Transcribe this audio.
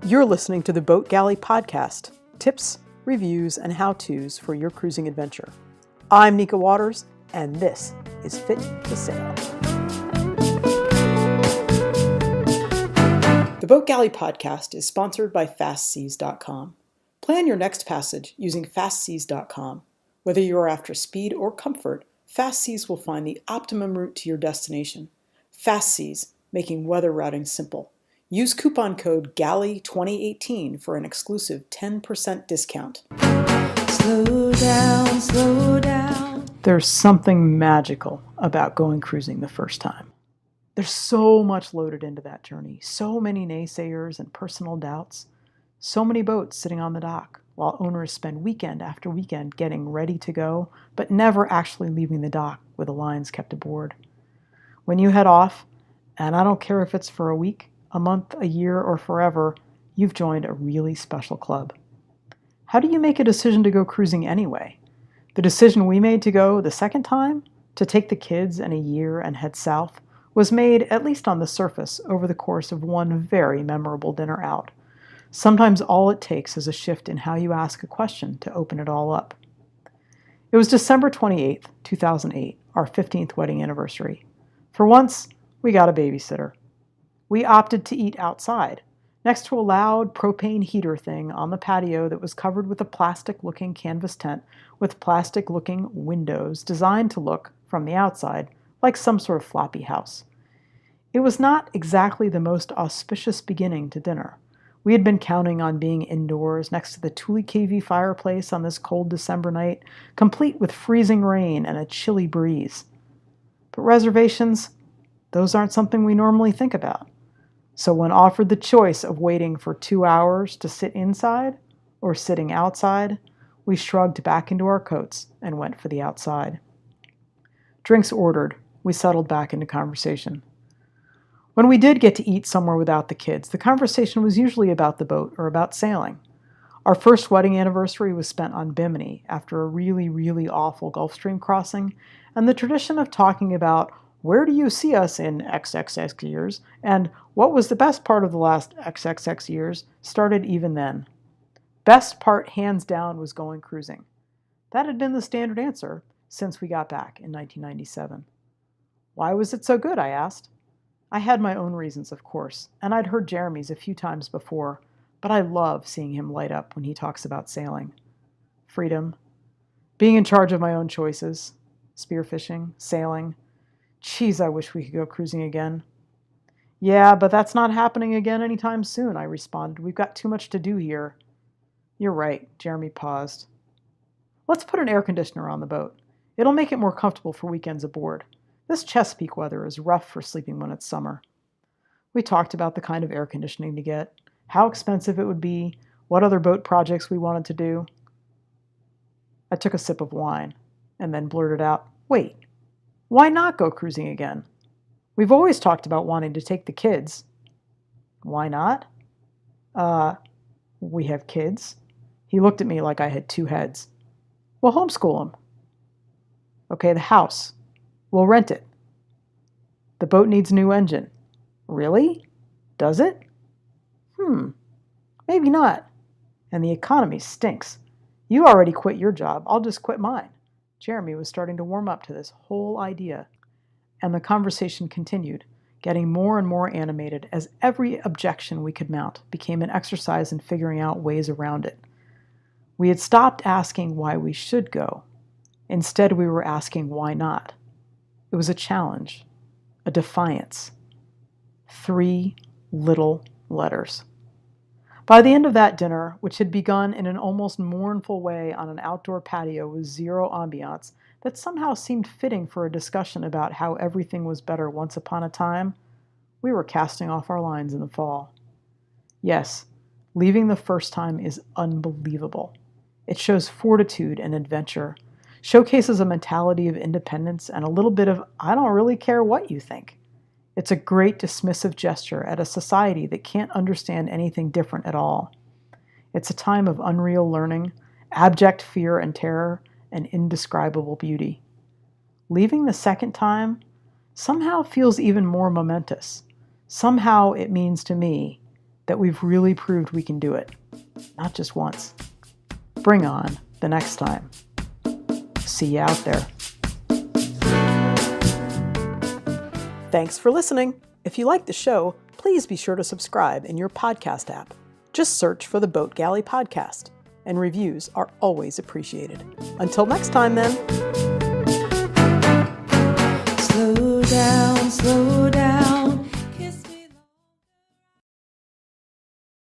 You're listening to the Boat Galley Podcast, tips, reviews, and how-tos for your cruising adventure. I'm Nica Waters, and this is Fit to Sail. The Boat Galley Podcast is sponsored by FastSeas.com. Plan your next passage using FastSeas.com. Whether you are after speed or comfort, FastSeas will find the optimum route to your destination. FastSeas, making weather routing simple. Use coupon code GALLEY2018 for an exclusive 10% discount. Slow down, slow down. There's something magical about going cruising the first time. There's so much loaded into that journey, so many naysayers and personal doubts, so many boats sitting on the dock, while owners spend weekend after weekend getting ready to go, but never actually leaving the dock with the lines kept aboard. When you head off, and I don't care if it's for a week, a month, a year, or forever, you've joined a really special club. How do you make a decision to go cruising anyway? The decision we made to go the second time, to take the kids and a year and head south, was made, at least on the surface, over the course of one very memorable dinner out. Sometimes all it takes is a shift in how you ask a question to open it all up. It was December 28th, 2008, our 15th wedding anniversary. For once, we got a babysitter. We opted to eat outside, next to a loud propane heater thing on the patio that was covered with a plastic-looking canvas tent with plastic-looking windows designed to look, from the outside, like some sort of floppy house. It was not exactly the most auspicious beginning to dinner. We had been counting on being indoors next to the Thule KV fireplace on this cold December night, complete with freezing rain and a chilly breeze. But reservations, those aren't something we normally think about. So when offered the choice of waiting for 2 hours to sit inside or sitting outside, we shrugged back into our coats and went for the outside. Drinks ordered, we settled back into conversation. When we did get to eat somewhere without the kids, the conversation was usually about the boat or about sailing. Our first wedding anniversary was spent on Bimini after a really, really awful Gulf Stream crossing, and the tradition of talking about where do you see us in XXX years, and what was the best part of the last XXX years, started even then. Best part, hands down, was going cruising. That had been the standard answer since we got back in 1997. Why was it so good, I asked. I had my own reasons, of course, and I'd heard Jeremy's a few times before, but I love seeing him light up when he talks about sailing. Freedom, being in charge of my own choices, spearfishing, sailing. Geez, I wish we could go cruising again. Yeah, but that's not happening again anytime soon, I responded. We've got too much to do here. You're right, Jeremy paused. Let's put an air conditioner on the boat. It'll make it more comfortable for weekends aboard. This Chesapeake weather is rough for sleeping when it's summer. We talked about the kind of air conditioning to get, how expensive it would be, what other boat projects we wanted to do. I took a sip of wine and then blurted out, wait, why not go cruising again? We've always talked about wanting to take the kids. Why not? We have kids. He looked at me like I had two heads. We'll homeschool them. Okay, the house. We'll rent it. The boat needs a new engine. Really? Does it? Maybe not. And the economy stinks. You already quit your job. I'll just quit mine. Jeremy was starting to warm up to this whole idea. And the conversation continued, getting more and more animated as every objection we could mount became an exercise in figuring out ways around it. We had stopped asking why we should go. Instead, we were asking why not. It was a challenge, a defiance. 3 little letters. By the end of that dinner, which had begun in an almost mournful way on an outdoor patio with zero ambiance that somehow seemed fitting for a discussion about how everything was better once upon a time, we were casting off our lines in the fall. Yes, leaving the first time is unbelievable. It shows fortitude and adventure, showcases a mentality of independence and a little bit of, I don't really care what you think. It's a great dismissive gesture at a society that can't understand anything different at all. It's a time of unreal learning, abject fear and terror, and indescribable beauty. Leaving the second time somehow feels even more momentous. Somehow it means to me that we've really proved we can do it, not just once. Bring on the next time. See you out there. Thanks for listening. If you like the show, please be sure to subscribe in your podcast app. Just search for the Boat Galley Podcast, and reviews are always appreciated. Until next time, then. Slow down, slow down.